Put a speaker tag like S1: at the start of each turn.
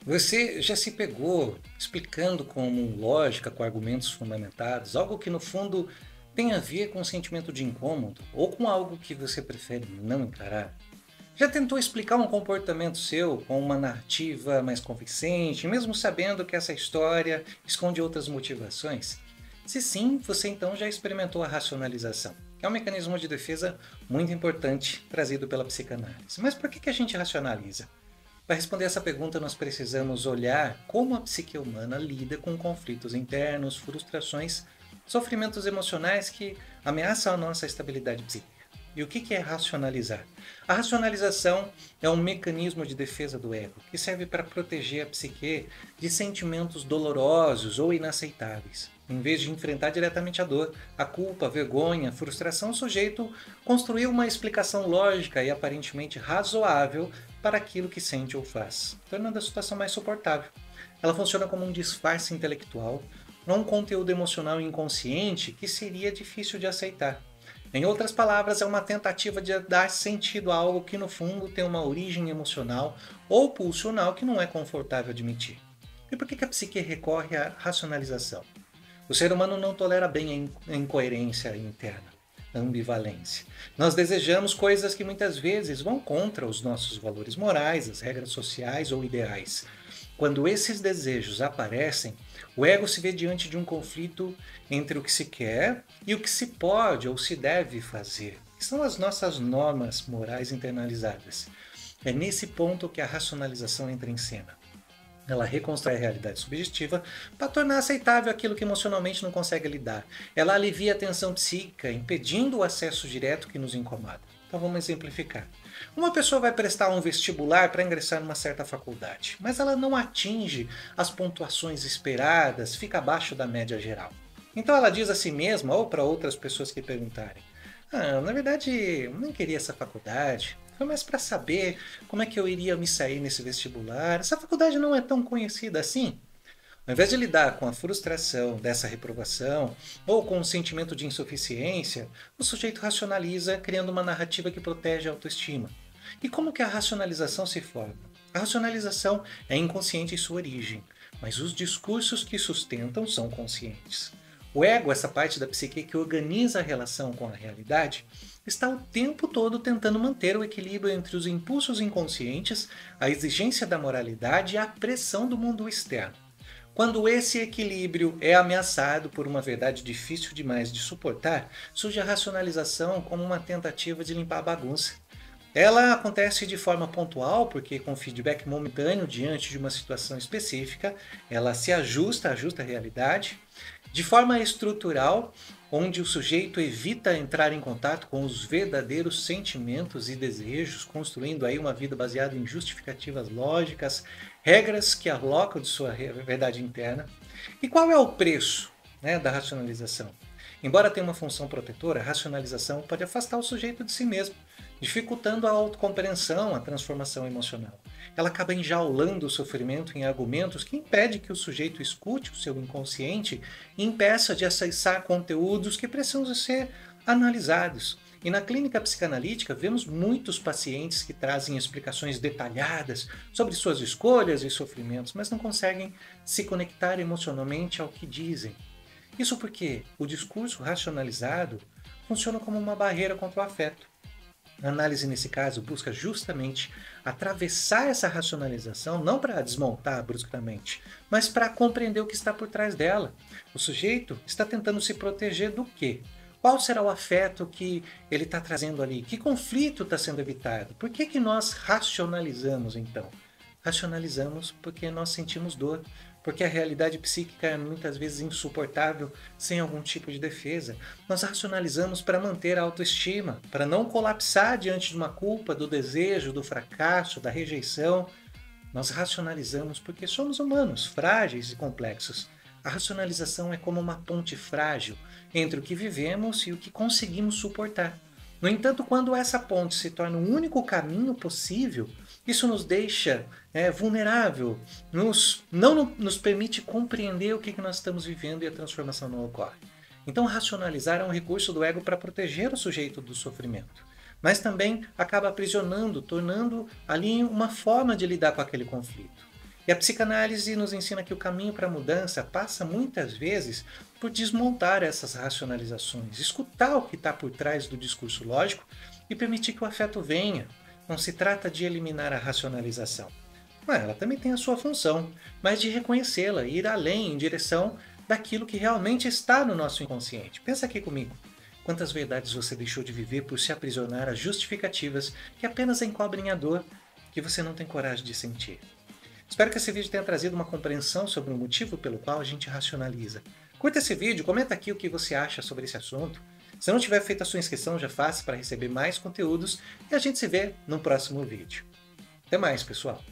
S1: Você já se pegou explicando com lógica, com argumentos fundamentados, algo que no fundo tem a ver com um sentimento de incômodo ou com algo que você prefere não encarar? Já tentou explicar um comportamento seu com uma narrativa mais convincente, mesmo sabendo que essa história esconde outras motivações? Se sim, você então já experimentou a racionalização, que é um mecanismo de defesa muito importante trazido pela psicanálise. Mas por que a gente racionaliza? Para responder essa pergunta, nós precisamos olhar como a psique humana lida com conflitos internos, frustrações, sofrimentos emocionais que ameaçam a nossa estabilidade psíquica. E o que é racionalizar? A racionalização é um mecanismo de defesa do ego que serve para proteger a psique de sentimentos dolorosos ou inaceitáveis. Em vez de enfrentar diretamente a dor, a culpa, a vergonha, a frustração, o sujeito construiu uma explicação lógica e aparentemente razoável para aquilo que sente ou faz, tornando a situação mais suportável. Ela funciona como um disfarce intelectual, não um conteúdo emocional inconsciente que seria difícil de aceitar. Em outras palavras, é uma tentativa de dar sentido a algo que no fundo tem uma origem emocional ou pulsional que não é confortável admitir. E por que a psique recorre à racionalização? O ser humano não tolera bem a incoerência interna, a ambivalência. Nós desejamos coisas que muitas vezes vão contra os nossos valores morais, as regras sociais ou ideais. Quando esses desejos aparecem, o ego se vê diante de um conflito entre o que se quer e o que se pode ou se deve fazer, que são as nossas normas morais internalizadas. É nesse ponto que a racionalização entra em cena. Ela reconstrói a realidade subjetiva para tornar aceitável aquilo que emocionalmente não consegue lidar. Ela alivia a tensão psíquica, impedindo o acesso direto que nos incomoda. Então vamos exemplificar. Uma pessoa vai prestar um vestibular para ingressar numa certa faculdade, mas ela não atinge as pontuações esperadas, fica abaixo da média geral. Então ela diz a si mesma ou para outras pessoas que perguntarem: na verdade, eu nem queria essa faculdade. Foi mais para saber como é que eu iria me sair nesse vestibular. Essa faculdade não é tão conhecida assim. Ao invés de lidar com a frustração dessa reprovação ou com o sentimento de insuficiência, o sujeito racionaliza, criando uma narrativa que protege a autoestima. E como que a racionalização se forma? A racionalização é inconsciente em sua origem, mas os discursos que sustentam são conscientes. O ego, essa parte da psique que organiza a relação com a realidade, está o tempo todo tentando manter o equilíbrio entre os impulsos inconscientes, a exigência da moralidade e a pressão do mundo externo. Quando esse equilíbrio é ameaçado por uma verdade difícil demais de suportar, surge a racionalização como uma tentativa de limpar a bagunça. Ela acontece de forma pontual, porque com feedback momentâneo diante de uma situação específica, ela se ajusta à realidade. De forma estrutural, onde o sujeito evita entrar em contato com os verdadeiros sentimentos e desejos, construindo aí uma vida baseada em justificativas lógicas, regras que alocam de sua verdade interna. E qual é o preço, da racionalização? Embora tenha uma função protetora, a racionalização pode afastar o sujeito de si mesmo, dificultando a autocompreensão, a transformação emocional. Ela acaba enjaulando o sofrimento em argumentos que impedem que o sujeito escute o seu inconsciente e impeça de acessar conteúdos que precisam ser analisados. E na clínica psicanalítica, vemos muitos pacientes que trazem explicações detalhadas sobre suas escolhas e sofrimentos, mas não conseguem se conectar emocionalmente ao que dizem. Isso porque o discurso racionalizado funciona como uma barreira contra o afeto. A análise, nesse caso, busca justamente atravessar essa racionalização, não para desmontar bruscamente, mas para compreender o que está por trás dela. O sujeito está tentando se proteger do quê? Qual será o afeto que ele está trazendo ali? Que conflito está sendo evitado? Por que nós racionalizamos, então? Racionalizamos porque nós sentimos dor, porque a realidade psíquica é muitas vezes insuportável sem algum tipo de defesa. Nós racionalizamos para manter a autoestima, para não colapsar diante de uma culpa, do desejo, do fracasso, da rejeição. Nós racionalizamos porque somos humanos, frágeis e complexos. A racionalização é como uma ponte frágil entre o que vivemos e o que conseguimos suportar. No entanto, quando essa ponte se torna o único caminho possível, isso nos deixa vulnerável, não nos permite compreender o que nós estamos vivendo e a transformação não ocorre. Então, racionalizar é um recurso do ego para proteger o sujeito do sofrimento, mas também acaba aprisionando, tornando ali uma forma de lidar com aquele conflito. E a psicanálise nos ensina que o caminho para a mudança passa muitas vezes por desmontar essas racionalizações, escutar o que está por trás do discurso lógico e permitir que o afeto venha. Não se trata de eliminar a racionalização. Ela também tem a sua função, mas de reconhecê-la e ir além em direção daquilo que realmente está no nosso inconsciente. Pensa aqui comigo. Quantas verdades você deixou de viver por se aprisionar a justificativas que apenas encobrem a dor que você não tem coragem de sentir? Espero que esse vídeo tenha trazido uma compreensão sobre o motivo pelo qual a gente racionaliza. Curta esse vídeo, comenta aqui o que você acha sobre esse assunto. Se não tiver feito a sua inscrição, já faça para receber mais conteúdos e a gente se vê no próximo vídeo. Até mais, pessoal!